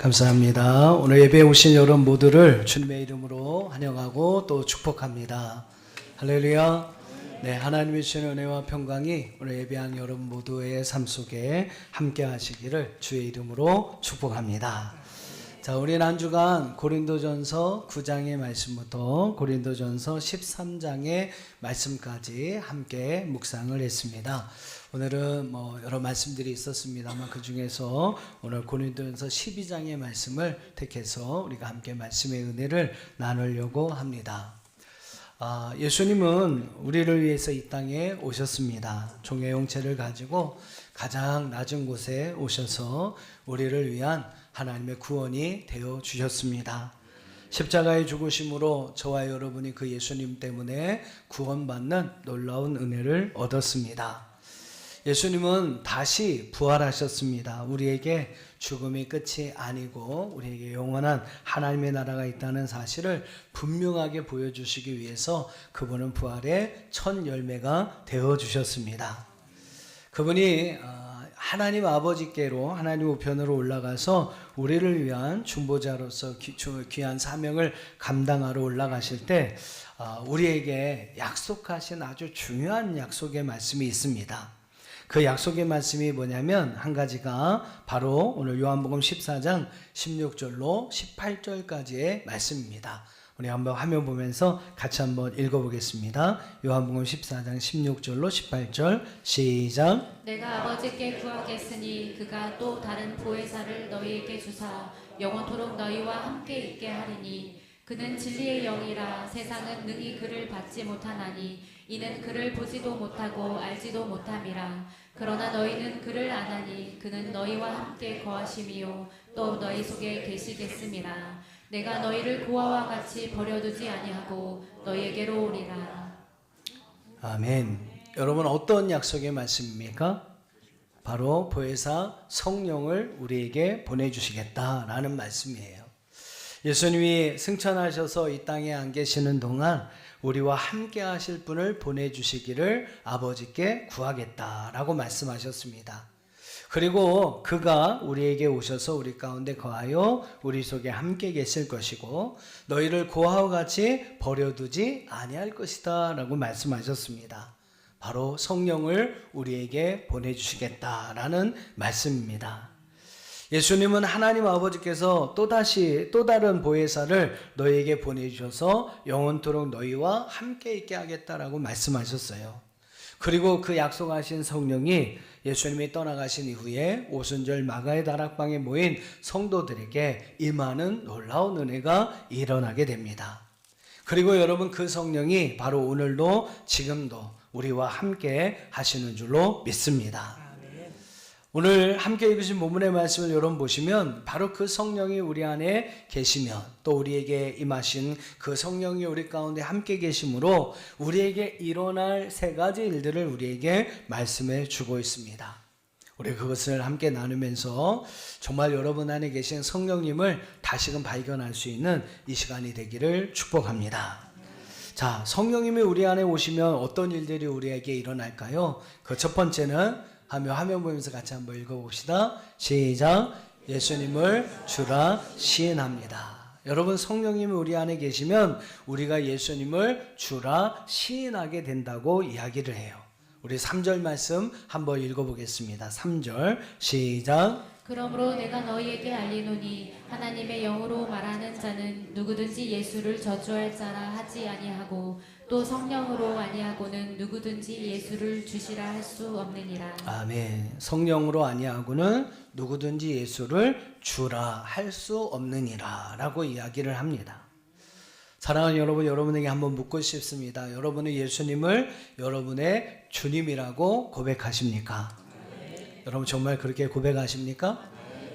감사합니다. 오늘 예배에 오신 여러분 모두를 주님의 이름으로 환영하고 또 축복합니다. 할렐루야. 네, 하나님의 주신 은혜와 평강이 오늘 예배한 여러분 모두의 삶 속에 함께 하시기를 주의 이름으로 축복합니다. 자, 우리는 한 주간 고린도전서 9장의 말씀부터 고린도전서 13장의 말씀까지 함께 묵상을 했습니다. 오늘은 여러 말씀들이 있었습니다만 그 중에서 오늘 고린도전서 12장의 말씀을 택해서 우리가 함께 말씀의 은혜를 나누려고 합니다. 예수님은 우리를 위해서 이 땅에 오셨습니다. 종의 형체를 가지고 가장 낮은 곳에 오셔서 우리를 위한 하나님의 구원이 되어 주셨습니다. 십자가의 죽으심으로 저와 여러분이 그 예수님 때문에 구원받는 놀라운 은혜를 얻었습니다. 예수님은 다시 부활하셨습니다. 우리에게 죽음이 끝이 아니고 우리에게 영원한 하나님의 나라가 있다는 사실을 분명하게 보여주시기 위해서 그분은 부활의 첫 열매가 되어 주셨습니다. 그분이 하나님 아버지께로 하나님 우편으로 올라가서 우리를 위한 중보자로서 귀한 사명을 감당하러 올라가실 때 우리에게 약속하신 아주 중요한 약속의 말씀이 있습니다. 그 약속의 말씀이 뭐냐면 한 가지가 바로 오늘 요한복음 14장 16절로 18절까지의 말씀입니다. 우리 한번 화면 보면서 같이 한번 읽어보겠습니다. 요한복음 14장 16절로 18절 시작. 내가 아버지께 구하겠으니 그가 또 다른 보혜사를 너희에게 주사 영원토록 너희와 함께 있게 하리니 그는 진리의 영이라 세상은 능히 그를 받지 못하나니 이는 그를 보지도 못하고 알지도 못함이라. 그러나 너희는 그를 아나니 그는 너희와 함께 거하심이요 또 너희 속에 계시겠음이라. 내가 너희를 고아와 같이 버려두지 아니하고 너희에게로 오리라. 아멘. 여러분 어떤 약속의 말씀입니까? 바로 보혜사 성령을 우리에게 보내주시겠다라는 말씀이에요. 예수님이 승천하셔서 이 땅에 안 계시는 동안 우리와 함께 하실 분을 보내주시기를 아버지께 구하겠다라고 말씀하셨습니다. 그리고 그가 우리에게 오셔서 우리 가운데 거하여 우리 속에 함께 계실 것이고 너희를 고아와 같이 버려두지 아니할 것이다 라고 말씀하셨습니다. 바로 성령을 우리에게 보내주시겠다라는 말씀입니다. 예수님은 하나님 아버지께서 또다시 또 다른 보혜사를 너희에게 보내주셔서 영원토록 너희와 함께 있게 하겠다라고 말씀하셨어요. 그리고 그 약속하신 성령이 예수님이 떠나가신 이후에 오순절 마가의 다락방에 모인 성도들에게 임하는 놀라운 은혜가 일어나게 됩니다. 그리고 여러분 그 성령이 바로 오늘도 지금도 우리와 함께 하시는 줄로 믿습니다. 오늘 함께 읽으신 본문의 말씀을 여러분 보시면 바로 그 성령이 우리 안에 계시면 또 우리에게 임하신 그 성령이 우리 가운데 함께 계심으로 우리에게 일어날 세 가지 일들을 우리에게 말씀해 주고 있습니다. 우리 그것을 함께 나누면서 정말 여러분 안에 계신 성령님을 다시금 발견할 수 있는 이 시간이 되기를 축복합니다. 자, 성령님이 우리 안에 오시면 어떤 일들이 우리에게 일어날까요? 그 첫 번째는 화면 보면서 같이 한번 읽어봅시다. 시작. 예수님을 주라 시인합니다. 여러분 성령님이 우리 안에 계시면 우리가 예수님을 주라 시인하게 된다고 이야기를 해요. 우리 3절 말씀 한번 읽어보겠습니다. 3절 시작. 그러므로 내가 너희에게 알리노니 하나님의 영으로 말하는 자는 누구든지 예수를 저주할 자라 하지 아니하고 또 성령으로 아니하고는 누구든지 예수를 주시라 할 수 없느니라. 아멘. 성령으로 아니하고는 누구든지 예수를 주라 할 수 없느니라 라고 이야기를 합니다. 사랑하는 여러분, 여러분에게 한번 묻고 싶습니다. 여러분은 예수님을 여러분의 주님이라고 고백하십니까? 여러분 정말 그렇게 고백하십니까?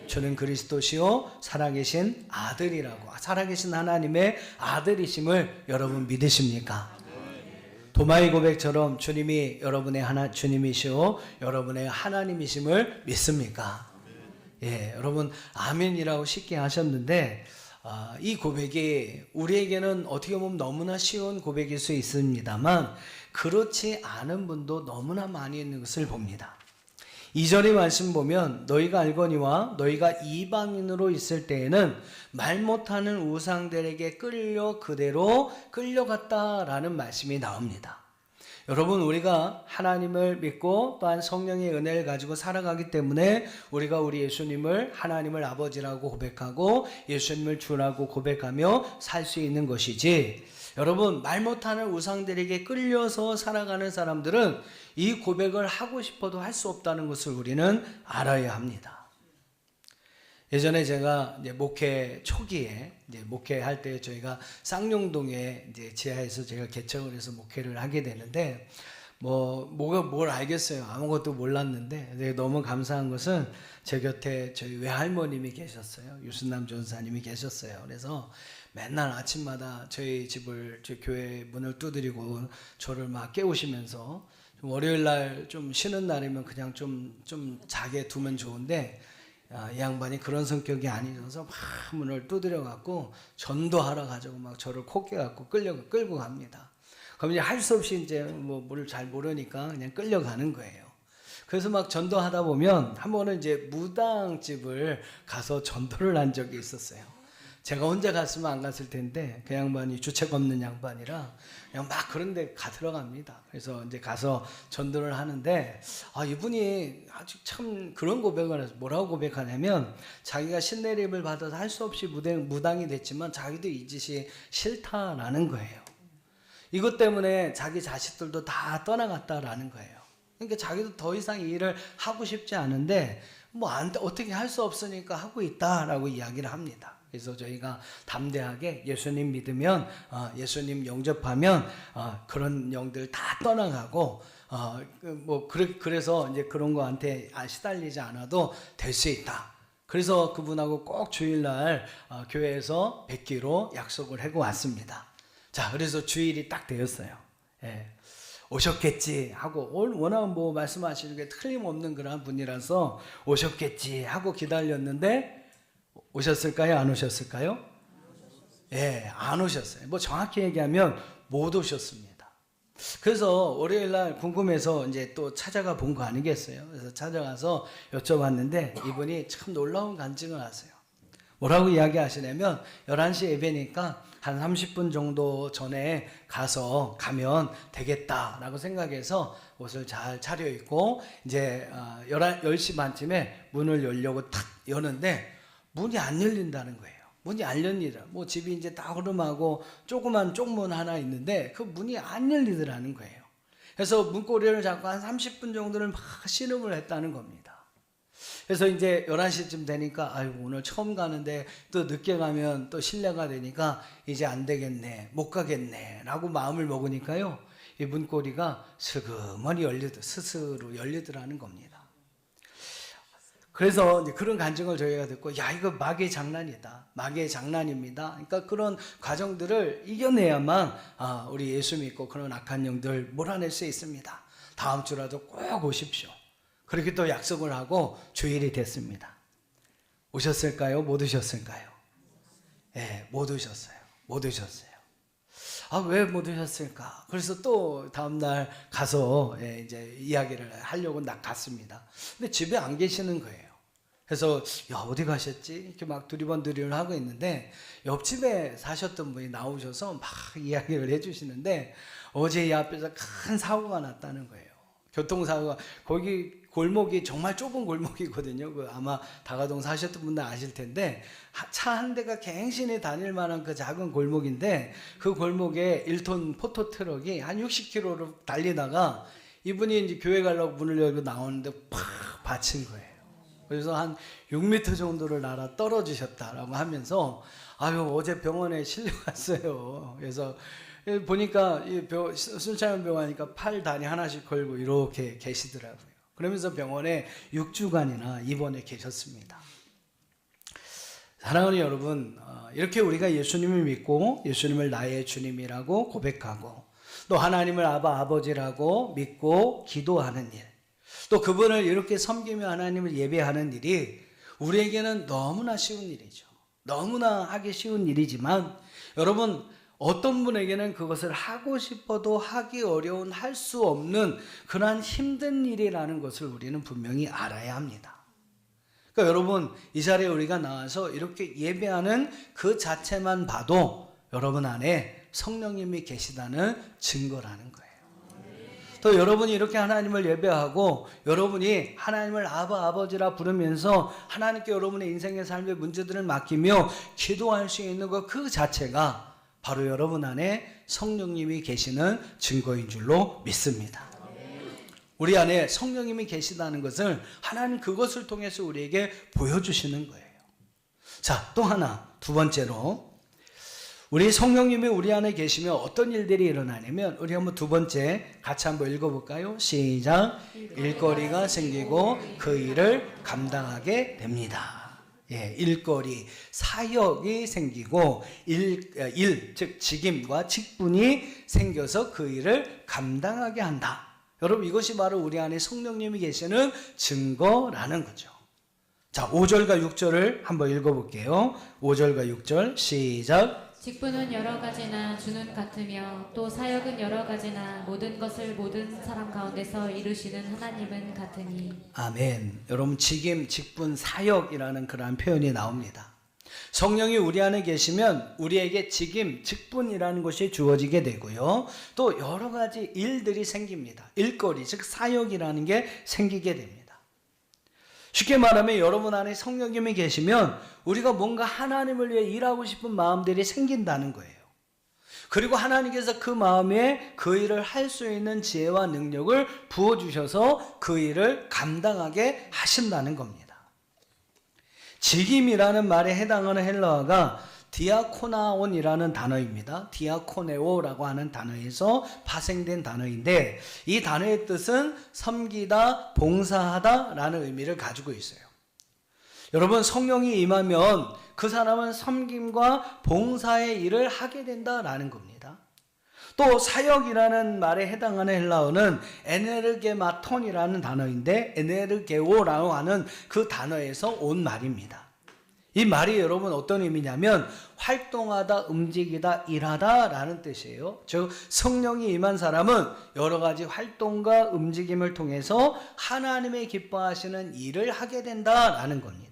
저는 그리스도시요 살아계신 아들이라고, 살아계신 하나님의 아들이심을 여러분 믿으십니까? 도마의 고백처럼 주님이 여러분의 주님이시오 여러분의 하나님이심을 믿습니까? 예, 여러분 아멘이라고 쉽게 하셨는데 이 고백이 우리에게는 어떻게 보면 너무나 쉬운 고백일 수 있습니다만 그렇지 않은 분도 너무나 많이 있는 것을 봅니다. 2절의 말씀 보면 너희가 알거니와 너희가 이방인으로 있을 때에는 말 못하는 우상들에게 끌려 그대로 끌려갔다라는 말씀이 나옵니다. 여러분, 우리가 하나님을 믿고 또한 성령의 은혜를 가지고 살아가기 때문에 우리가 우리 예수님을 하나님을 아버지라고 고백하고 예수님을 주라고 고백하며 살 수 있는 것이지, 여러분, 말 못하는 우상들에게 끌려서 살아가는 사람들은 이 고백을 하고 싶어도 할 수 없다는 것을 우리는 알아야 합니다. 예전에 제가 이제 목회 초기에 이제 목회할 때 저희가 쌍용동에 이제 지하에서 제가 개척을 해서 목회를 하게 되는데 뭐가 뭘 알겠어요. 아무것도 몰랐는데 너무 감사한 것은 제 곁에 저희 외할머님이 계셨어요. 유순남 전사님이 계셨어요. 그래서 맨날 아침마다 저희 집을 저희 교회 문을 두드리고 저를 막 깨우시면서 월요일 날 좀 쉬는 날이면 그냥 좀 자게 두면 좋은데 이 양반이 그런 성격이 아니어서 막 문을 두드려 갖고 전도하러 가자고 막 저를 콧게 갖고 끌고 갑니다. 그럼 이제 할 수 없이 이제 뭘 잘 모르니까 그냥 끌려가는 거예요. 그래서 막 전도하다 보면 한 번은 이제 무당집을 가서 전도를 한 적이 있었어요. 제가 혼자 갔으면 안 갔을 텐데 그 양반이 주책 없는 양반이라 그냥 막 그런 데 들어갑니다. 그래서 이제 가서 전도를 하는데 이분이 아주 참 그런 고백을 해서 뭐라고 고백하냐면 자기가 신내림을 받아서 할 수 없이 무당이 됐지만 자기도 이 짓이 싫다라는 거예요. 이것 때문에 자기 자식들도 다 떠나갔다라는 거예요. 그러니까 자기도 더 이상 이 일을 하고 싶지 않은데 어떻게 할 수 없으니까 하고 있다라고 이야기를 합니다. 그래서 저희가 담대하게 예수님 믿으면 예수님 영접하면 그런 영들 다 떠나가고 그래서 이제 그런 거한테 시달리지 않아도 될 수 있다. 그래서 그분하고 꼭 주일날 교회에서 뵙기로 약속을 하고 왔습니다. 자, 그래서 주일이 딱 되었어요. 예. 오셨겠지 하고 워낙 말씀하시는 게 틀림없는 그런 분이라서 오셨겠지 하고 기다렸는데 오셨을까요? 안 오셨을까요? 예, 안 오셨어요. 정확히 얘기하면 못 오셨습니다. 그래서 월요일 날 궁금해서 이제 또 찾아가 본 거 아니겠어요? 그래서 찾아가서 여쭤봤는데 이분이 참 놀라운 간증을 하세요. 뭐라고 이야기하시냐면 11시 예배니까 한 30분 정도 전에 가면 되겠다라고 생각해서 옷을 잘 차려입고 이제 10시 반쯤에 문을 열려고 탁 여는데 문이 안 열린다는 거예요. 문이 안 열리더라. 집이 이제 다 흐름하고 조그만 쪽문 하나 있는데 그 문이 안 열리더라는 거예요. 그래서 문고리를 잡고 한 30분 정도를 막 신음을 했다는 겁니다. 그래서 이제 11시쯤 되니까 오늘 처음 가는데 또 늦게 가면 또 실례가 되니까 이제 안 되겠네, 못 가겠네 라고 마음을 먹으니까요, 이 문고리가 슬그머니 스스로 열리더라는 겁니다. 그래서 이제 그런 간증을 저희가 듣고 이거 마귀의 장난이다, 마귀의 장난입니다. 그러니까 그런 과정들을 이겨내야만 우리 예수 믿고 그런 악한 영들 몰아낼 수 있습니다. 다음 주라도 꼭 오십시오. 그렇게 또 약속을 하고 주일이 됐습니다. 오셨을까요? 못 오셨을까요? 예, 못 오셨어요. 못 오셨어요. 왜 못 오셨을까? 그래서 또 다음날 가서 이제 이야기를 하려고 갔습니다. 근데 집에 안 계시는 거예요. 그래서 어디 가셨지? 이렇게 막 두리번두리번 하고 있는데 옆집에 사셨던 분이 나오셔서 막 이야기를 해주시는데 어제 이 앞에서 큰 사고가 났다는 거예요. 교통사고가, 거기 골목이 정말 좁은 골목이거든요. 아마 다가동 사셨던 분들 아실 텐데 차 한 대가 갱신히 다닐 만한 그 작은 골목인데 그 골목에 1톤 포토 트럭이 한 60km로 달리다가 이분이 이제 교회 가려고 문을 열고 나오는데 팍 받친 거예요. 그래서 한 6m 정도를 날아 떨어지셨다라고 하면서 어제 병원에 실려갔어요. 그래서 보니까 순창원 병원 하니까 팔 다리 하나씩 걸고 이렇게 계시더라고요. 그러면서 병원에 6주간이나 입원해 계셨습니다. 사랑하는 여러분, 이렇게 우리가 예수님을 믿고 예수님을 나의 주님이라고 고백하고 또 하나님을 아버지라고 믿고 기도하는 일, 또 그분을 이렇게 섬기며 하나님을 예배하는 일이 우리에게는 너무나 쉬운 일이죠. 너무나 하기 쉬운 일이지만 여러분, 어떤 분에게는 그것을 하고 싶어도 하기 어려운, 할 수 없는 그러한 힘든 일이라는 것을 우리는 분명히 알아야 합니다. 그러니까 여러분, 이 자리에 우리가 나와서 이렇게 예배하는 그 자체만 봐도 여러분 안에 성령님이 계시다는 증거라는 거예요. 또 여러분이 이렇게 하나님을 예배하고 여러분이 하나님을 아바 아버지라 부르면서 하나님께 여러분의 인생의 삶의 문제들을 맡기며 기도할 수 있는 것 그 자체가 바로 여러분 안에 성령님이 계시는 증거인 줄로 믿습니다. 우리 안에 성령님이 계시다는 것을 하나님 그것을 통해서 우리에게 보여주시는 거예요. 자, 또 하나, 두 번째로 우리 성령님이 우리 안에 계시면 어떤 일들이 일어나냐면 우리 한번 두 번째 같이 한번 읽어볼까요? 시작. 일거리가 생기고 그 일을 감당하게 됩니다. 예, 일거리, 사역이 생기고 즉 직임과 직분이 생겨서 그 일을 감당하게 한다. 여러분, 이것이 바로 우리 안에 성령님이 계시는 증거라는 거죠. 자, 5절과 6절을 한번 읽어볼게요. 5절과 6절 시작. 직분은 여러 가지나 주는 같으며 또 사역은 여러 가지나 모든 것을 모든 사람 가운데서 이루시는 하나님은 같으니. 아멘. 여러분, 직임, 직분, 사역이라는 그러한 표현이 나옵니다. 성령이 우리 안에 계시면 우리에게 직임, 직분이라는 것이 주어지게 되고요. 또 여러 가지 일들이 생깁니다. 일거리, 즉 사역이라는 게 생기게 됩니다. 쉽게 말하면 여러분 안에 성령님이 계시면 우리가 뭔가 하나님을 위해 일하고 싶은 마음들이 생긴다는 거예요. 그리고 하나님께서 그 마음에 그 일을 할 수 있는 지혜와 능력을 부어주셔서 그 일을 감당하게 하신다는 겁니다. 직임이라는 말에 해당하는 헬라어가 디아코나온이라는 단어입니다. 디아코네오라고 하는 단어에서 파생된 단어인데 이 단어의 뜻은 섬기다, 봉사하다 라는 의미를 가지고 있어요. 여러분, 성령이 임하면 그 사람은 섬김과 봉사의 일을 하게 된다라는 겁니다. 또 사역이라는 말에 해당하는 헬라어는 에네르게마톤이라는 단어인데 에네르게오라고 하는 그 단어에서 온 말입니다. 이 말이 여러분 어떤 의미냐면 활동하다, 움직이다, 일하다 라는 뜻이에요. 즉 성령이 임한 사람은 여러 가지 활동과 움직임을 통해서 하나님의 기뻐하시는 일을 하게 된다라는 겁니다.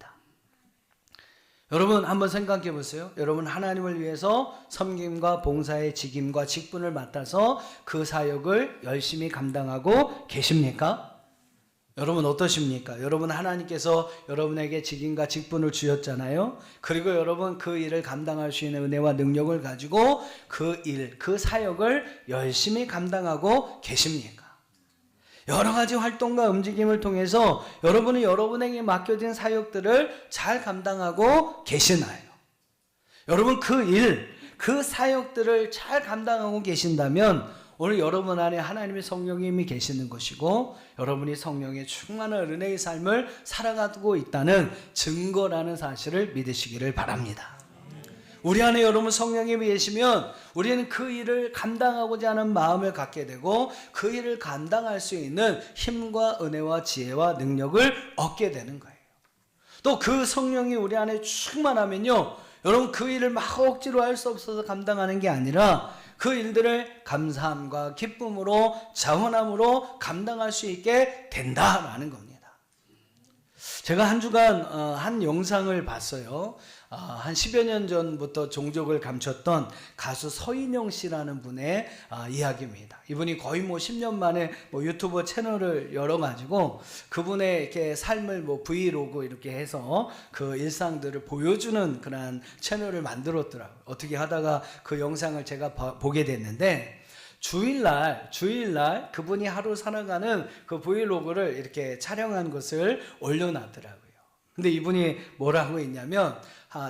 여러분 한번 생각해 보세요. 여러분 하나님을 위해서 섬김과 봉사의 직임과 직분을 맡아서 그 사역을 열심히 감당하고 계십니까? 여러분 어떠십니까? 여러분 하나님께서 여러분에게 직임과 직분을 주셨잖아요. 그리고 여러분 그 일을 감당할 수 있는 은혜와 능력을 가지고 그 일, 그 사역을 열심히 감당하고 계십니까? 여러 가지 활동과 움직임을 통해서 여러분이 여러분에게 맡겨진 사역들을 잘 감당하고 계시나요? 여러분 그 일, 그 사역들을 잘 감당하고 계신다면 오늘 여러분 안에 하나님의 성령님이 계시는 것이고 여러분이 성령의 충만한 은혜의 삶을 살아가고 있다는 증거라는 사실을 믿으시기를 바랍니다. 우리 안에 여러분 성령님이 계시면 우리는 그 일을 감당하고자 하는 마음을 갖게 되고 그 일을 감당할 수 있는 힘과 은혜와 지혜와 능력을 얻게 되는 거예요. 또 그 성령이 우리 안에 충만하면요, 여러분 그 일을 막 억지로 할 수 없어서 감당하는 게 아니라 그 일들을 감사함과 기쁨으로 자원함으로 감당할 수 있게 된다라는 겁니다. 제가 한 주간 한 영상을 봤어요. 한 10여 년 전부터 종족을 감췄던 가수 서인영 씨라는 분의 이야기입니다. 이분이 거의 10년 만에 유튜브 채널을 열어가지고 그분의 이렇게 삶을 브이로그 이렇게 해서 그 일상들을 보여주는 그런 채널을 만들었더라고요. 어떻게 하다가 그 영상을 제가 보게 됐는데 주일날 그분이 하루 살아가는 그 브이로그를 이렇게 촬영한 것을 올려놨더라고요. 근데 이분이 뭐라고 했냐면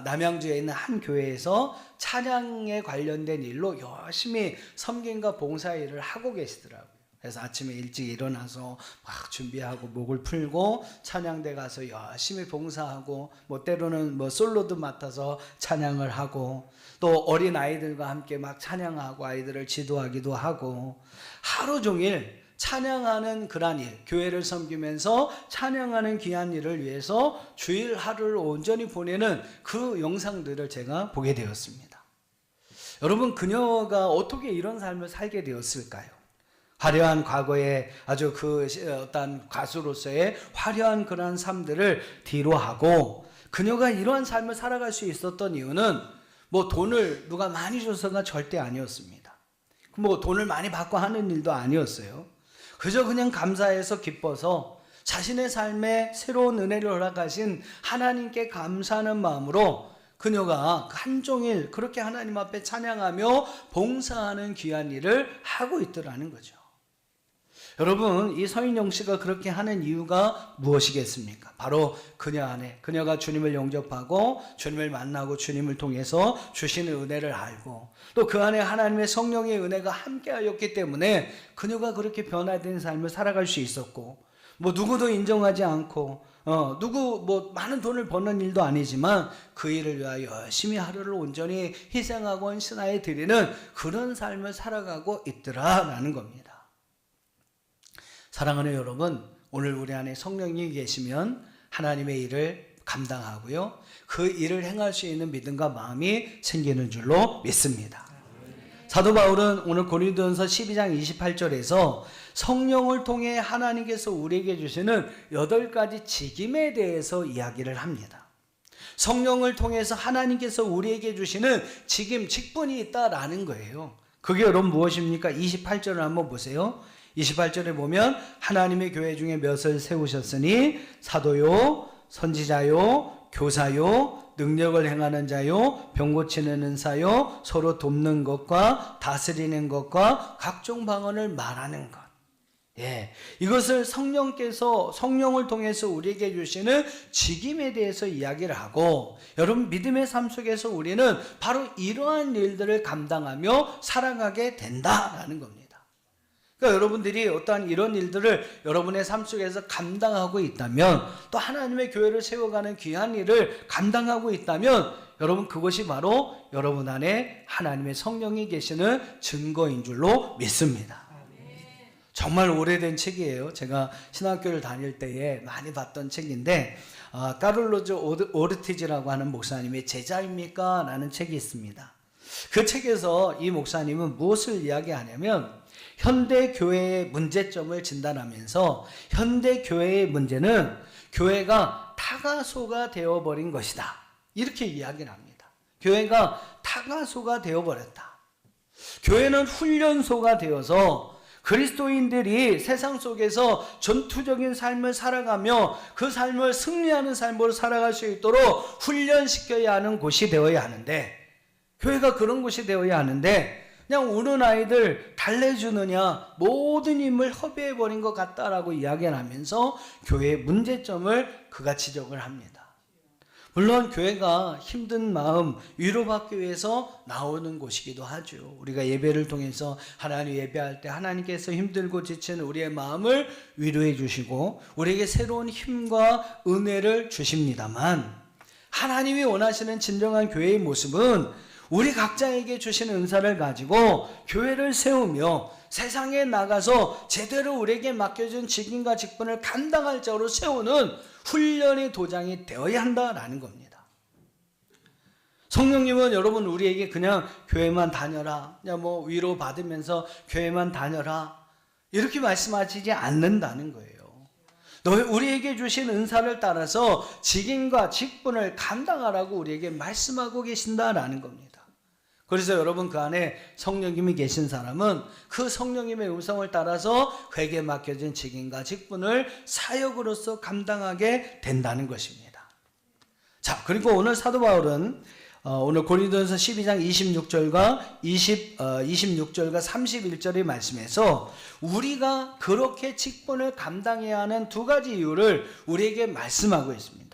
남양주에 있는 한 교회에서 찬양에 관련된 일로 열심히 섬김과 봉사 일을 하고 계시더라고요. 그래서 아침에 일찍 일어나서 막 준비하고 목을 풀고 찬양대 가서 열심히 봉사하고 때로는 솔로도 맡아서 찬양을 하고 또 어린 아이들과 함께 막 찬양하고 아이들을 지도하기도 하고 하루 종일 찬양하는 그런 일, 교회를 섬기면서 찬양하는 귀한 일을 위해서 주일 하루를 온전히 보내는 그 영상들을 제가 보게 되었습니다. 여러분, 그녀가 어떻게 이런 삶을 살게 되었을까요? 화려한 과거에 아주 어떤 가수로서의 화려한 그런 삶들을 뒤로하고 그녀가 이러한 삶을 살아갈 수 있었던 이유는 뭐 돈을 누가 많이 줘서가 절대 아니었습니다. 뭐 돈을 많이 받고 하는 일도 아니었어요. 그저 그냥 감사해서 기뻐서 자신의 삶에 새로운 은혜를 허락하신 하나님께 감사하는 마음으로 그녀가 한종일 그렇게 하나님 앞에 찬양하며 봉사하는 귀한 일을 하고 있더라는 거죠. 여러분, 이 서인영 씨가 그렇게 하는 이유가 무엇이겠습니까? 바로 그녀 안에, 그녀가 주님을 영접하고 주님을 만나고 주님을 통해서 주시는 은혜를 알고 또 그 안에 하나님의 성령의 은혜가 함께하였기 때문에 그녀가 그렇게 변화된 삶을 살아갈 수 있었고, 뭐 누구도 인정하지 않고 누구 뭐 많은 돈을 버는 일도 아니지만 그 일을 위하여 열심히 하루를 온전히 희생하고 헌신하여 드리는 그런 삶을 살아가고 있더라라는 겁니다. 사랑하는 여러분, 오늘 우리 안에 성령이 계시면 하나님의 일을 감당하고요, 그 일을 행할 수 있는 믿음과 마음이 생기는 줄로 믿습니다. 사도 바울은 오늘 고린도전서 12장 28절에서 성령을 통해 하나님께서 우리에게 주시는 8가지 직임에 대해서 이야기를 합니다. 성령을 통해서 하나님께서 우리에게 주시는 직임, 직분이 있다라는 거예요. 그게 여러분 무엇입니까? 28절을 한번 보세요. 28절에 보면 하나님의 교회 중에 몇을 세우셨으니 사도요, 선지자요, 교사요, 능력을 행하는 자요, 병 고치는 은사요, 서로 돕는 것과 다스리는 것과 각종 방언을 말하는 것. 예, 이것을 성령을 통해서 우리에게 주시는 직임에 대해서 이야기를 하고, 여러분 믿음의 삶 속에서 우리는 바로 이러한 일들을 감당하며 살아가게 된다라는 겁니다. 그러니까 여러분들이 어떠한 이런 일들을 여러분의 삶 속에서 감당하고 있다면, 또 하나님의 교회를 세워가는 귀한 일을 감당하고 있다면, 여러분 그것이 바로 여러분 안에 하나님의 성령이 계시는 증거인 줄로 믿습니다. 정말 오래된 책이에요. 제가 신학교를 다닐 때에 많이 봤던 책인데, 까를로즈 오르티즈라고 하는 목사님의 제자입니까? 라는 책이 있습니다. 그 책에서 이 목사님은 무엇을 이야기하냐면, 현대 교회의 문제점을 진단하면서 현대 교회의 문제는 교회가 타가소가 되어버린 것이다, 이렇게 이야기를 합니다. 교회가 타가소가 되어버렸다. 교회는 훈련소가 되어서 그리스도인들이 세상 속에서 전투적인 삶을 살아가며 그 삶을 승리하는 삶으로 살아갈 수 있도록 훈련시켜야 하는 곳이 되어야 하는데, 교회가 그런 곳이 되어야 하는데 그냥 우는 아이들 달래주느냐 모든 힘을 허비해버린 것 같다라고 이야기를 하면서 교회의 문제점을 그가 지적을 합니다. 물론 교회가 힘든 마음 위로받기 위해서 나오는 곳이기도 하죠. 우리가 예배를 통해서 하나님 예배할 때 하나님께서 힘들고 지친 우리의 마음을 위로해 주시고 우리에게 새로운 힘과 은혜를 주십니다만, 하나님이 원하시는 진정한 교회의 모습은 우리 각자에게 주신 은사를 가지고 교회를 세우며 세상에 나가서 제대로 우리에게 맡겨준 직임과 직분을 감당할 자로 세우는 훈련의 도장이 되어야 한다라는 겁니다. 성령님은 여러분 우리에게 그냥 교회만 다녀라, 그냥 뭐 위로 받으면서 교회만 다녀라, 이렇게 말씀하시지 않는다는 거예요. 우리에게 주신 은사를 따라서 직임과 직분을 감당하라고 우리에게 말씀하고 계신다라는 겁니다. 그래서 여러분 그 안에 성령님이 계신 사람은 그 성령님의 음성을 따라서 그에게 맡겨진 직임과 직분을 사역으로서 감당하게 된다는 것입니다. 자, 그리고 오늘 사도 바울은 오늘 고린도전서 12장 26절과 26절과 31절의 말씀에서 우리가 그렇게 직분을 감당해야 하는 2가지 이유를 우리에게 말씀하고 있습니다.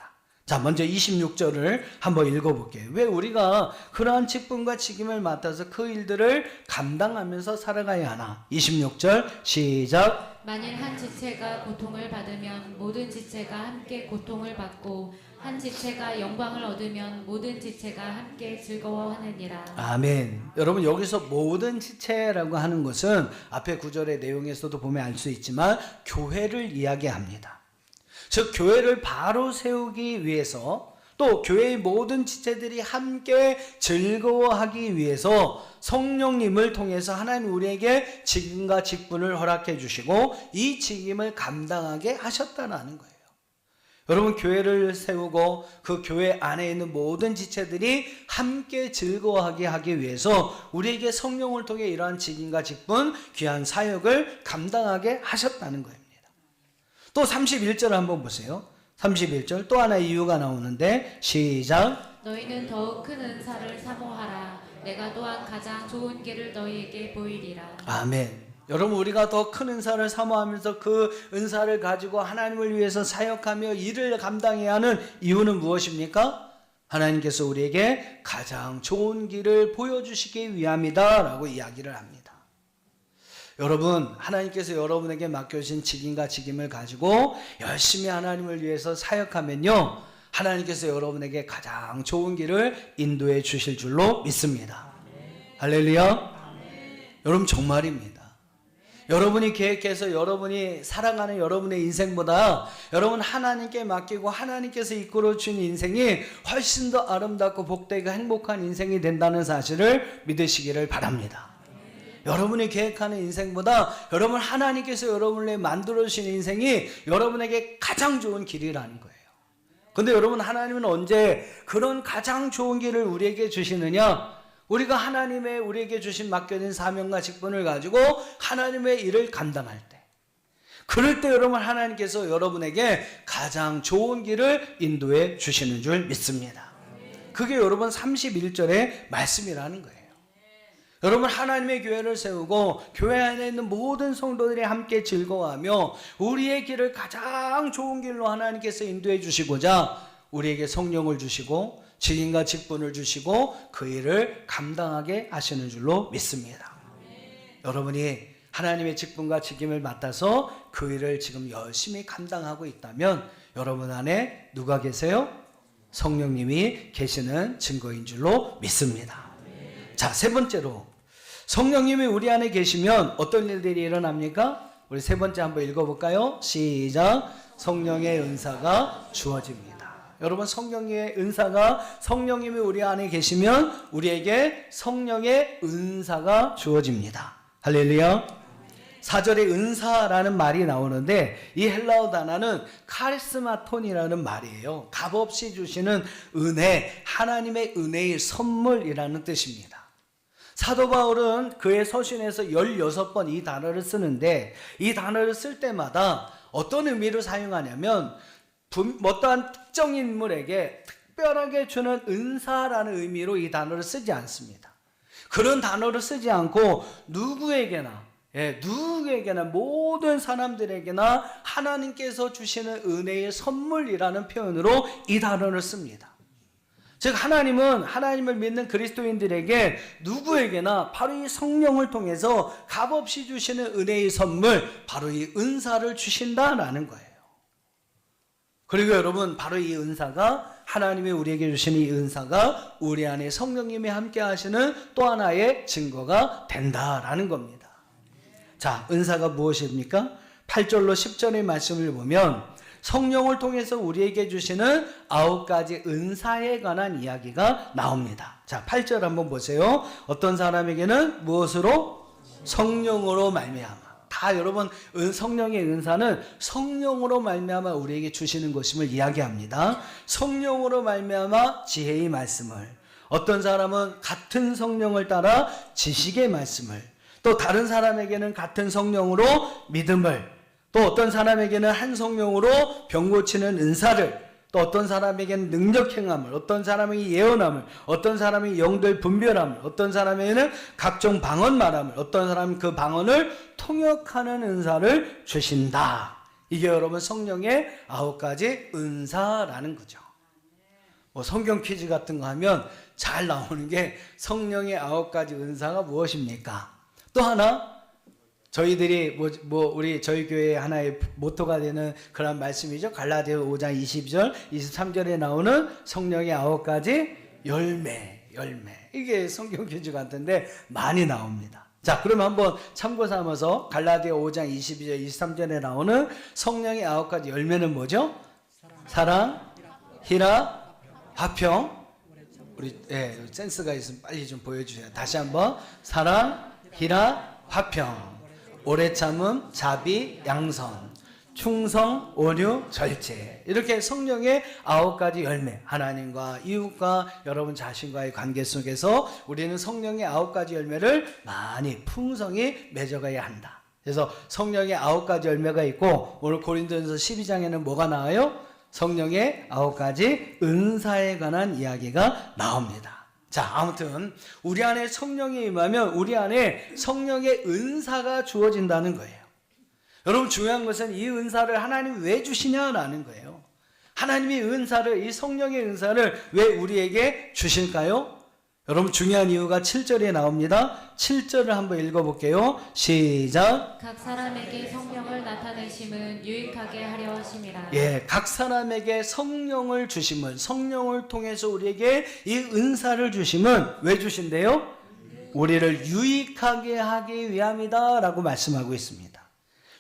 자, 먼저 26절을 한번 읽어볼게요. 왜 우리가 그러한 직분과 직임을 맡아서 그 일들을 감당하면서 살아가야 하나? 26절 시작. 만일 한 지체가 고통을 받으면 모든 지체가 함께 고통을 받고, 한 지체가 영광을 얻으면 모든 지체가 함께 즐거워하느니라. 아멘. 여러분 여기서 모든 지체라고 하는 것은 앞에 구절의 내용에서도 보면 알 수 있지만 교회를 이야기합니다. 즉 교회를 바로 세우기 위해서 또 교회의 모든 지체들이 함께 즐거워하기 위해서 성령님을 통해서 하나님 우리에게 직임과 직분을 허락해 주시고 이 직임을 감당하게 하셨다는 거예요. 여러분, 교회를 세우고 그 교회 안에 있는 모든 지체들이 함께 즐거워하게 하기 위해서 우리에게 성령을 통해 이러한 직임과 직분, 귀한 사역을 감당하게 하셨다는 겁니다. 또 31절 한번 보세요. 31절 또 하나 이유가 나오는데 시작. 너희는 더욱 큰 은사를 사모하라. 내가 또한 가장 좋은 길을 너희에게 보이리라. 아멘. 여러분, 우리가 더 큰 은사를 사모하면서 그 은사를 가지고 하나님을 위해서 사역하며 일을 감당해야 하는 이유는 무엇입니까? 하나님께서 우리에게 가장 좋은 길을 보여주시기 위함이다 라고 이야기를 합니다. 여러분, 하나님께서 여러분에게 맡겨주신 직임과 직임을 가지고 열심히 하나님을 위해서 사역하면요, 하나님께서 여러분에게 가장 좋은 길을 인도해 주실 줄로 믿습니다. 할렐루야. 여러분, 정말입니다. 여러분이 계획해서 여러분이 살아가는 여러분의 인생보다 여러분 하나님께 맡기고 하나님께서 이끌어 주신 인생이 훨씬 더 아름답고 복되고 행복한 인생이 된다는 사실을 믿으시기를 바랍니다. 여러분이 계획하는 인생보다 여러분 하나님께서 여러분을 만들어 주신 인생이 여러분에게 가장 좋은 길이라는 거예요. 근데 여러분, 하나님은 언제 그런 가장 좋은 길을 우리에게 주시느냐? 우리가 하나님의 우리에게 주신 맡겨진 사명과 직분을 가지고 하나님의 일을 감당할 때, 그럴 때 여러분 하나님께서 여러분에게 가장 좋은 길을 인도해 주시는 줄 믿습니다. 그게 여러분 31절의 말씀이라는 거예요. 여러분, 하나님의 교회를 세우고 교회 안에 있는 모든 성도들이 함께 즐거워하며 우리의 길을 가장 좋은 길로 하나님께서 인도해 주시고자 우리에게 성령을 주시고 직임과 직분을 주시고 그 일을 감당하게 하시는 줄로 믿습니다. 여러분이 하나님의 직분과 직임을 맡아서 그 일을 지금 열심히 감당하고 있다면 여러분 안에 누가 계세요? 성령님이 계시는 증거인 줄로 믿습니다. 자, 세 번째로 성령님이 우리 안에 계시면 어떤 일들이 일어납니까? 우리 세 번째 한번 읽어볼까요? 시작. 성령의 은사가 주어집니다. 여러분, 성령의 은사가, 성령님이 우리 안에 계시면 우리에게 성령의 은사가 주어집니다. 할렐루야. 4절에 은사라는 말이 나오는데 이 헬라어 단어는 카리스마톤이라는 말이에요. 값없이 주시는 은혜, 하나님의 은혜의 선물이라는 뜻입니다. 사도 바울은 그의 서신에서 16번 이 단어를 쓰는데 이 단어를 쓸 때마다 어떤 의미로 사용하냐면 어떠한 특정 인물에게 특별하게 주는 은사라는 의미로 이 단어를 쓰지 않습니다. 그런 단어를 쓰지 않고 누구에게나 모든 사람들에게나 하나님께서 주시는 은혜의 선물이라는 표현으로 이 단어를 씁니다. 즉, 하나님은 하나님을 믿는 그리스도인들에게 누구에게나 바로 이 성령을 통해서 값없이 주시는 은혜의 선물, 바로 이 은사를 주신다라는 거예요. 그리고 여러분, 바로 이 은사가, 하나님이 우리에게 주신 이 은사가 우리 안에 성령님이 함께 하시는 또 하나의 증거가 된다라는 겁니다. 자, 은사가 무엇입니까? 8절로 10절의 말씀을 보면 성령을 통해서 우리에게 주시는 9가지 은사에 관한 이야기가 나옵니다. 자, 8절 한번 보세요. 어떤 사람에게는 무엇으로? 성령으로 말미암아. 다 여러분, 성령의 은사는 성령으로 말미암아 우리에게 주시는 것임을 이야기합니다. 성령으로 말미암아 지혜의 말씀을, 어떤 사람은 같은 성령을 따라 지식의 말씀을, 또 다른 사람에게는 같은 성령으로 믿음을, 또 어떤 사람에게는 한 성령으로 병 고치는 은사를, 또 어떤 사람에게는 능력 행함을, 어떤 사람에게 예언함을, 어떤 사람이 영들 분별함을, 어떤 사람에게는 각종 방언 말함을, 어떤 사람은 그 방언을 통역하는 은사를 주신다. 이게 여러분 성령의 9가지 은사라는 거죠. 성경 퀴즈 같은 거 하면 잘 나오는 게 성령의 9가지 은사가 무엇입니까? 또 하나, 저희들이 우리 저희 교회의 하나의 모토가 되는 그런 말씀이죠. 갈라디아 5장 20절, 23절에 나오는 성령의 9가지 열매. 이게 성경 퀴즈 같은데 많이 나옵니다. 자, 그럼 한번 참고 삼아서 갈라디아 5장 22절, 23절에 나오는 성령의 9가지 열매는 뭐죠? 사랑, 희락, 화평. 우리 센스가 있으면 빨리 좀 보여주세요. 다시 한번. 사랑, 희락, 화평, 오래 참음, 자비, 양선, 충성, 온유, 절제. 이렇게 성령의 9가지 열매, 하나님과 이웃과 여러분 자신과의 관계 속에서 우리는 성령의 9가지 열매를 많이 풍성히 맺어가야 한다. 그래서 성령의 9가지 열매가 있고, 오늘 고린도전서 12장에는 뭐가 나와요? 성령의 9가지 은사에 관한 이야기가 나옵니다. 자, 아무튼 우리 안에 성령이 임하면 우리 안에 성령의 은사가 주어진다는 거예요. 여러분, 중요한 것은 이 은사를 하나님이 왜 주시냐라는 거예요. 하나님이 이 성령의 은사를 왜 우리에게 주실까요? 여러분, 중요한 이유가 7절에 나옵니다. 7절을 한번 읽어볼게요. 시작. 각 사람에게 성령을 나타내심은 유익하게 하려 하심이라. 각 사람에게 성령을 주심은, 성령을 통해서 우리에게 이 은사를 주심은 왜 주신대요? 우리를 유익하게 하기 위함이다 라고 말씀하고 있습니다.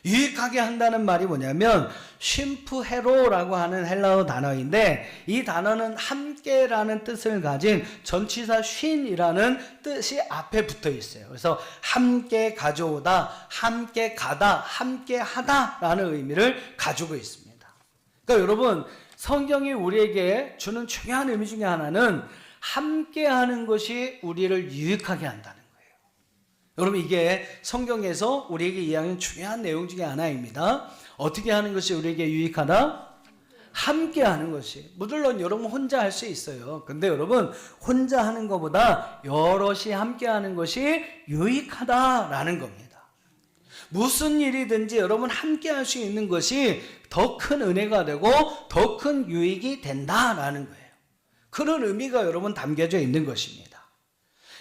유익하게 한다는 말이 뭐냐면 쉼프헤로라고 하는 헬라어 단어인데, 이 단어는 함께라는 뜻을 가진 전치사 쉰이라는 뜻이 앞에 붙어 있어요. 그래서 함께 가져오다, 함께 가다, 함께 하다라는 의미를 가지고 있습니다. 그러니까 여러분, 성경이 우리에게 주는 중요한 의미 중에 하나는 함께하는 것이 우리를 유익하게 한다는 거예요. 여러분, 이게 성경에서 우리에게 이야기하는 중요한 내용 중에 하나입니다. 어떻게 하는 것이 우리에게 유익하다? 함께 하는 것이. 물론 여러분 혼자 할 수 있어요. 근데 여러분, 혼자 하는 것보다 여럿이 함께 하는 것이 유익하다라는 겁니다. 무슨 일이든지 여러분 함께 할 수 있는 것이 더 큰 은혜가 되고 더 큰 유익이 된다라는 거예요. 그런 의미가 여러분 담겨져 있는 것입니다.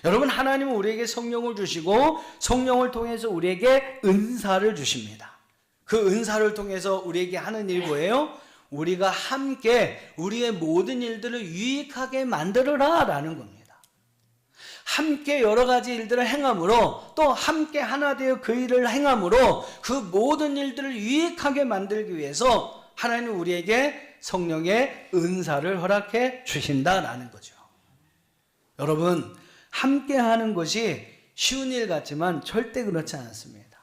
여러분, 하나님은 우리에게 성령을 주시고 성령을 통해서 우리에게 은사를 주십니다. 그 은사를 통해서 우리에게 하는 일이 뭐예요? 우리가 함께 우리의 모든 일들을 유익하게 만들어라 라는 겁니다. 함께 여러 가지 일들을 행함으로, 또 함께 하나 되어 그 일을 행함으로 그 모든 일들을 유익하게 만들기 위해서 하나님은 우리에게 성령의 은사를 허락해 주신다라는 거죠. 여러분, 함께 하는 것이 쉬운 일 같지만 절대 그렇지 않습니다.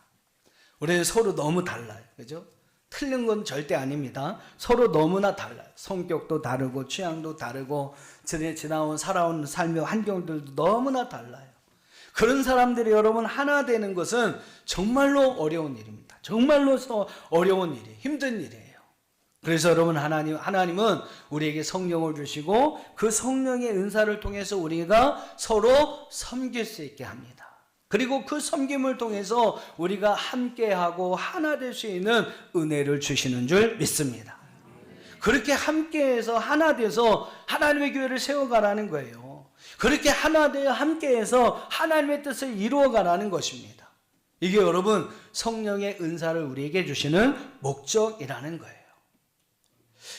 우리는 서로 너무 달라요. 그죠? 틀린 건 절대 아닙니다. 서로 너무나 달라요. 성격도 다르고 취향도 다르고 살아온 삶의 환경들도 너무나 달라요. 그런 사람들이 여러분 하나 되는 것은 정말로 어려운 일입니다. 정말로 어려운 일이, 힘든 일이에요. 그래서 여러분, 하나님은 우리에게 성령을 주시고 그 성령의 은사를 통해서 우리가 서로 섬길 수 있게 합니다. 그리고 그 섬김을 통해서 우리가 함께하고 하나 될 수 있는 은혜를 주시는 줄 믿습니다. 그렇게 함께해서 하나 돼서 하나님의 교회를 세워가라는 거예요. 그렇게 하나 되어 함께해서 하나님의 뜻을 이루어가라는 것입니다. 이게 여러분, 성령의 은사를 우리에게 주시는 목적이라는 거예요.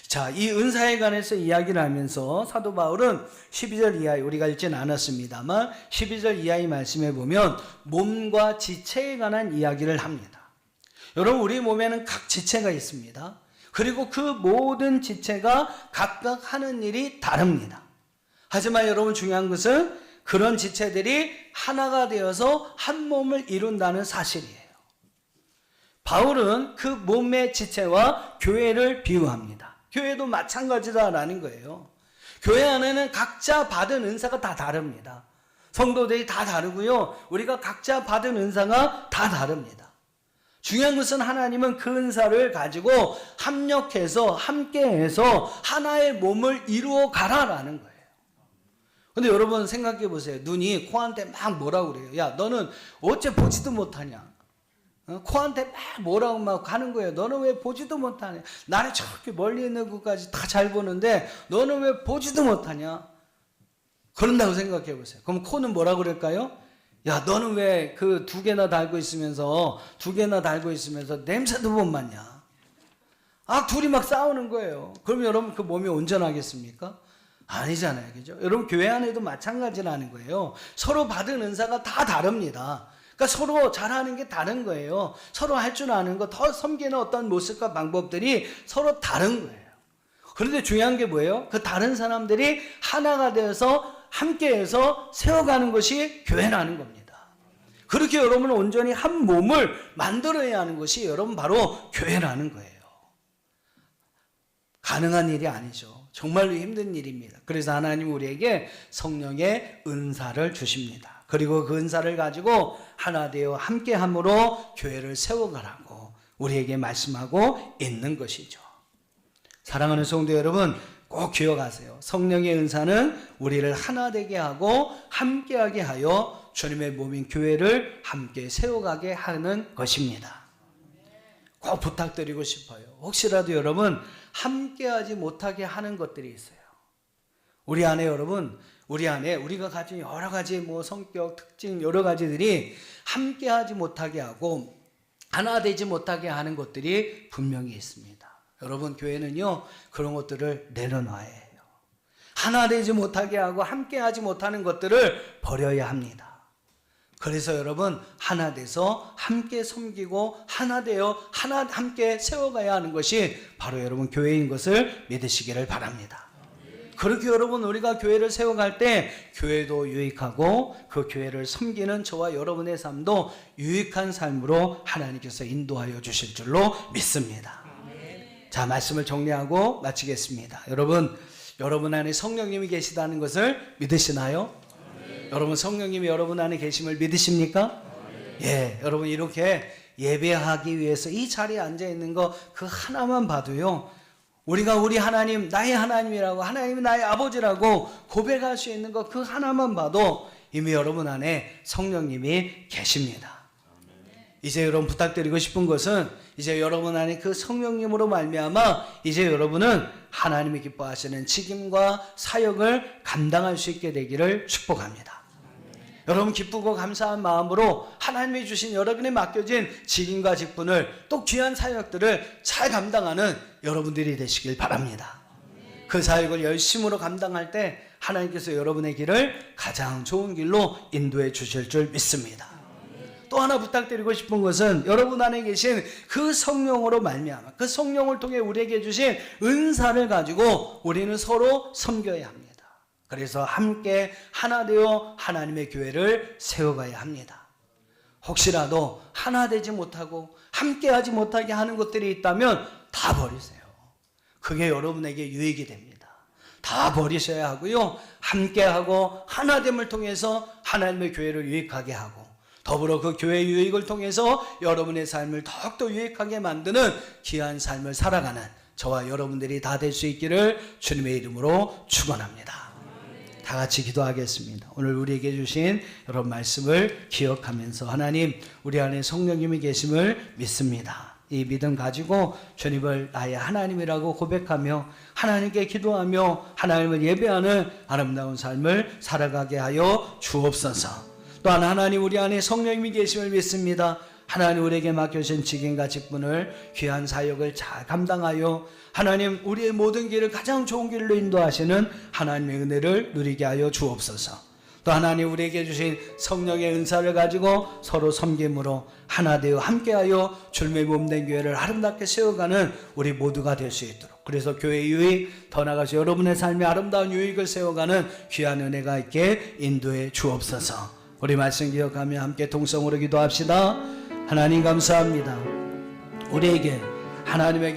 자, 이 은사에 관해서 이야기를 하면서 사도 바울은 12절 이하에, 우리가 읽지는 않았습니다만 12절 이하의 말씀에 보면 몸과 지체에 관한 이야기를 합니다. 여러분, 우리 몸에는 각 지체가 있습니다. 그리고 그 모든 지체가 각각 하는 일이 다릅니다. 하지만 여러분, 중요한 것은 그런 지체들이 하나가 되어서 한 몸을 이룬다는 사실이에요. 바울은 그 몸의 지체와 교회를 비유합니다. 교회도 마찬가지다라는 거예요. 교회 안에는 각자 받은 은사가 다 다릅니다. 성도들이 다 다르고요. 우리가 각자 받은 은사가 다 다릅니다. 중요한 것은 하나님은 그 은사를 가지고 합력해서 함께해서 하나의 몸을 이루어 가라라는 거예요. 근데 여러분 생각해 보세요. 눈이 코한테 막 뭐라고 그래요. 야, 너는 어째 보지도 못하냐? 코한테 막 뭐라고 막 하는 거예요. 너는 왜 보지도 못하냐? 나는 저렇게 멀리 있는 것까지 다 잘 보는데 너는 왜 보지도 못하냐? 그런다고 생각해 보세요. 그럼 코는 뭐라 그럴까요? 야, 너는 왜 그 2개나 달고 있으면서 냄새도 못 맡냐? 아, 둘이 막 싸우는 거예요. 그럼 여러분 그 몸이 온전하겠습니까? 아니잖아요. 그죠? 여러분 교회 안에도 마찬가지라는 거예요. 서로 받은 은사가 다 다릅니다. 그러니까 서로 잘하는 게 다른 거예요. 서로 할 줄 아는 거, 더 섬기는 어떤 모습과 방법들이 서로 다른 거예요. 그런데 중요한 게 뭐예요? 그 다른 사람들이 하나가 되어서 함께해서 세워가는 것이 교회라는 겁니다. 그렇게 여러분은 온전히 한 몸을 만들어야 하는 것이 여러분 바로 교회라는 거예요. 가능한 일이 아니죠. 정말로 힘든 일입니다. 그래서 하나님 우리에게 성령의 은사를 주십니다. 그리고 그 은사를 가지고 하나 되어 함께함으로 교회를 세워가라고 우리에게 말씀하고 있는 것이죠. 사랑하는 성도 여러분, 꼭 기억하세요. 성령의 은사는 우리를 하나 되게 하고 함께하게 하여 주님의 몸인 교회를 함께 세워가게 하는 것입니다. 꼭 부탁드리고 싶어요. 혹시라도 여러분 함께하지 못하게 하는 것들이 있어요. 우리 안에 여러분, 우리가 가진 여러 가지 성격, 특징 여러 가지들이 함께하지 못하게 하고 하나 되지 못하게 하는 것들이 분명히 있습니다. 여러분, 교회는요 그런 것들을 내려놔야 해요. 하나 되지 못하게 하고 함께하지 못하는 것들을 버려야 합니다. 그래서 여러분 하나 돼서 함께 섬기고 하나 되어 함께 세워가야 하는 것이 바로 여러분 교회인 것을 믿으시기를 바랍니다. 그렇게 여러분 우리가 교회를 세워갈 때 교회도 유익하고 그 교회를 섬기는 저와 여러분의 삶도 유익한 삶으로 하나님께서 인도하여 주실 줄로 믿습니다. 자, 말씀을 정리하고 마치겠습니다. 여러분 안에 성령님이 계시다는 것을 믿으시나요? 여러분 성령님이 여러분 안에 계심을 믿으십니까? 예, 여러분 이렇게 예배하기 위해서 이 자리에 앉아 있는 거 그 하나만 봐도요, 우리가 우리 하나님 나의 하나님이라고, 하나님이 나의 아버지라고 고백할 수 있는 거 그 하나만 봐도 이미 여러분 안에 성령님이 계십니다. 이제 여러분 부탁드리고 싶은 것은 이제 여러분 안에 그 성령님으로 말미암아 이제 여러분은 하나님이 기뻐하시는 직임과 사역을 감당할 수 있게 되기를 축복합니다. 여러분 기쁘고 감사한 마음으로 하나님이 주신 여러분에 맡겨진 직임과 직분을 또 귀한 사역들을 잘 감당하는 여러분들이 되시길 바랍니다. 그 사역을 열심으로 감당할 때 하나님께서 여러분의 길을 가장 좋은 길로 인도해 주실 줄 믿습니다. 또 하나 부탁드리고 싶은 것은 여러분 안에 계신 그 성령으로 말미암아 그 성령을 통해 우리에게 주신 은사를 가지고 우리는 서로 섬겨야 합니다. 그래서 함께 하나 되어 하나님의 교회를 세워가야 합니다. 혹시라도 하나 되지 못하고 함께하지 못하게 하는 것들이 있다면 다 버리세요. 그게 여러분에게 유익이 됩니다. 다 버리셔야 하고요, 함께하고 하나됨을 통해서 하나님의 교회를 유익하게 하고 더불어 그 교회의 유익을 통해서 여러분의 삶을 더욱더 유익하게 만드는 귀한 삶을 살아가는 저와 여러분들이 다 될 수 있기를 주님의 이름으로 축원합니다. 다 같이 기도하겠습니다. 오늘 우리에게 주신 여러 말씀을 기억하면서 하나님 우리 안에 성령님이 계심을 믿습니다. 이 믿음 가지고 주님을 나의 하나님이라고 고백하며 하나님께 기도하며 하나님을 예배하는 아름다운 삶을 살아가게 하여 주옵소서. 또한 하나님 우리 안에 성령님이 계심을 믿습니다. 하나님 우리에게 맡겨진 직임과 직분을 귀한 사역을 잘 감당하여 하나님 우리의 모든 길을 가장 좋은 길로 인도하시는 하나님의 은혜를 누리게 하여 주옵소서. 또 하나님 우리에게 주신 성령의 은사를 가지고 서로 섬김으로 하나 되어 함께하여 주님의 몸된 교회를 아름답게 세워가는 우리 모두가 될 수 있도록, 그래서 교회 유익 더 나아가서 여러분의 삶의 아름다운 유익을 세워가는 귀한 은혜가 있게 인도해 주옵소서. 우리 말씀 기억하며 함께 동성으로 기도합시다. 하나님 감사합니다. 우리에게 하나님에게